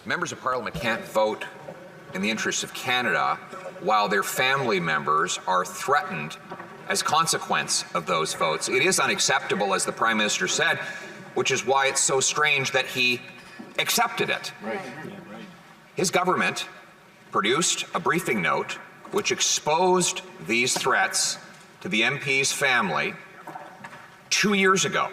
Members of Parliament can't vote in the interests of Canada while their family members are threatened as consequence of those votes. It is unacceptable, as the Prime Minister said, which is why it's so strange that he accepted it. Right. His government produced a briefing note which exposed these threats to the MP's family 2 years ago.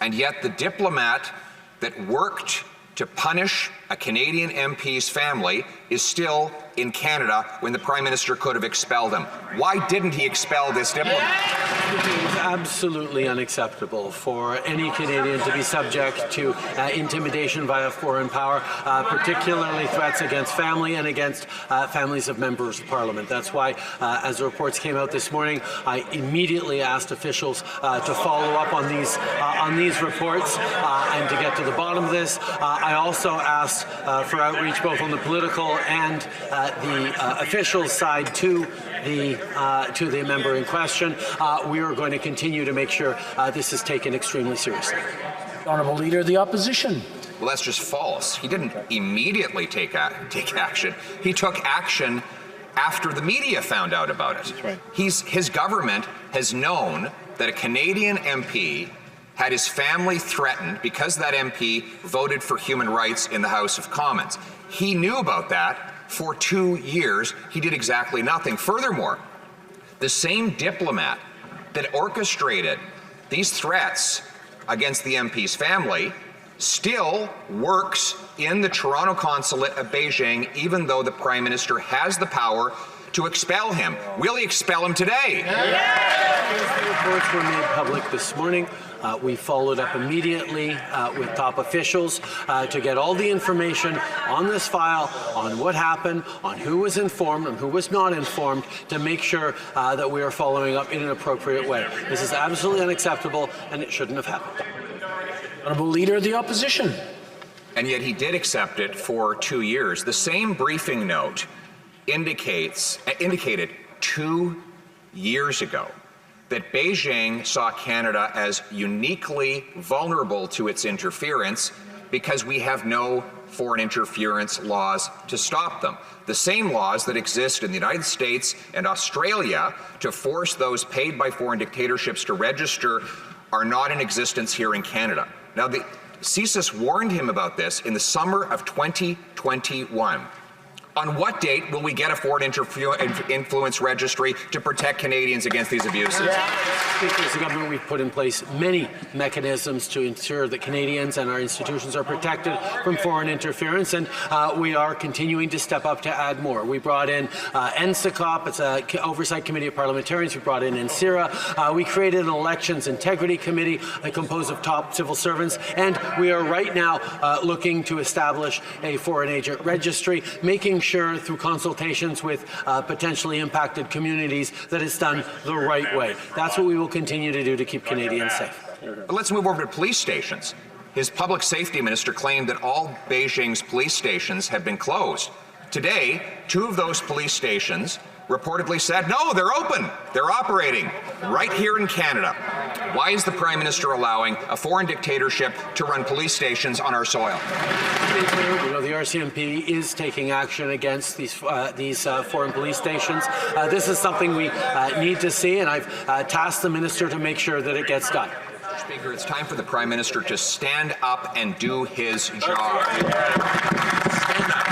And yet the diplomat that worked to punish a Canadian MP's family is still in Canada when the Prime Minister could have expelled him. Why didn't he expel this diplomat? It is absolutely unacceptable for any Canadian to be subject to intimidation via foreign power, particularly threats against family and against families of members of Parliament. That's why, as the reports came out this morning, I immediately asked officials to follow up on these reports and to get to the bottom of this. I also asked for outreach both on the political and the official side to the member in question. We are going to continue to make sure this is taken extremely seriously. Honourable Leader of the Opposition. Well, that's just false. He didn't immediately take action. He took action after the media found out about it. That's right. His government has known that a Canadian MP had his family threatened because that MP voted for human rights in the House of Commons. He knew about that. For 2 years, he did exactly nothing. Furthermore, the same diplomat that orchestrated these threats against the MP's family still works in the Toronto consulate of Beijing, even though the Prime Minister has the power to expel him. Will he expel him today? The reports were made public this morning. We followed up immediately with top officials to get all the information on this file, on what happened, on who was informed and who was not informed, to make sure that we are following up in an appropriate way. This is absolutely unacceptable, and it shouldn't have happened. Honourable Leader of the Opposition. And yet he did accept it for 2 years. The same briefing note indicated 2 years ago that Beijing saw Canada as uniquely vulnerable to its interference because we have no foreign interference laws to stop them. The same laws that exist in the United States and Australia to force those paid by foreign dictatorships to register are not in existence here in Canada. Now, the CSIS warned him about this in the summer of 2021. On what date will we get a foreign influence registry to protect Canadians against these abuses? As a government, we've put in place many mechanisms to ensure that Canadians and our institutions are protected from foreign interference, and we are continuing to step up to add more. We brought in NSICOP, it's an oversight committee of parliamentarians. We brought in NSIRA. We created an elections integrity committee composed of top civil servants, and we are right now looking to establish a foreign agent registry, making sure through consultations with potentially impacted communities that it's done the right way. That's what we will continue to do to keep Canadians safe. But let's move over to police stations. His public safety minister claimed that all Beijing's police stations have been closed. Today, 2 of those police stations reportedly said, no, they're open, they're operating right here in Canada. Why is the Prime Minister allowing a foreign dictatorship to run police stations on our soil? You know, the RCMP is taking action against these foreign police stations. This is something we need to see, and I've tasked the Minister to make sure that it gets done. Mr. Speaker, it's time for the Prime Minister to stand up and do his job. Stand up.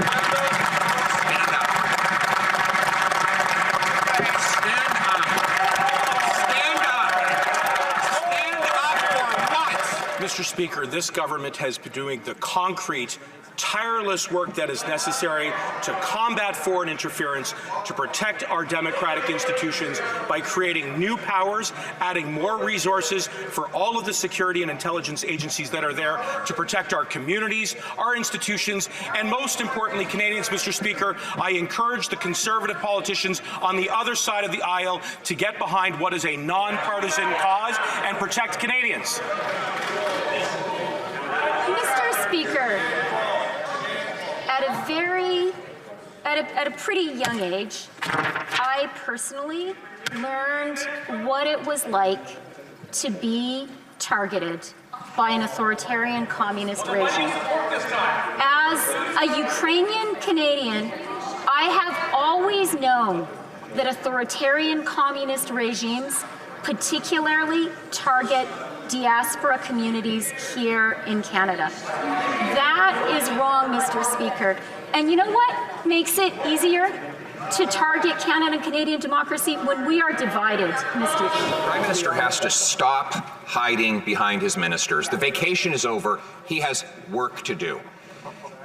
Mr. Speaker, this government has been doing the concrete, tireless work that is necessary to combat foreign interference, to protect our democratic institutions by creating new powers, adding more resources for all of the security and intelligence agencies that are there to protect our communities, our institutions, and most importantly, Canadians. Mr. Speaker, I encourage the Conservative politicians on the other side of the aisle to get behind what is a nonpartisan cause and protect Canadians. Mr. Speaker, at a pretty young age, I personally learned what it was like to be targeted by an authoritarian communist regime. As a Ukrainian Canadian, I have always known that authoritarian communist regimes particularly target diaspora communities here in Canada. That is wrong, Mr. Speaker. And you know what makes it easier to target Canada and Canadian democracy? When we are divided, Mr. Speaker. The Prime Minister has to stop hiding behind his ministers. The vacation is over. He has work to do.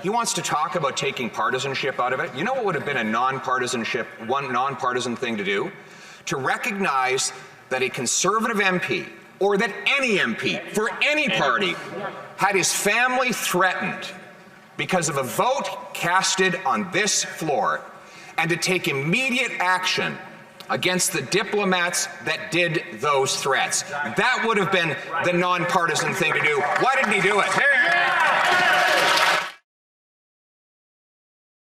He wants to talk about taking partisanship out of it. You know what would have been a nonpartisan thing to do? To recognize that a Conservative MP, or that any MP for any party, had his family threatened because of a vote casted on this floor, and to take immediate action against the diplomats that did those threats. That would have been the nonpartisan thing to do. Why didn't he do it?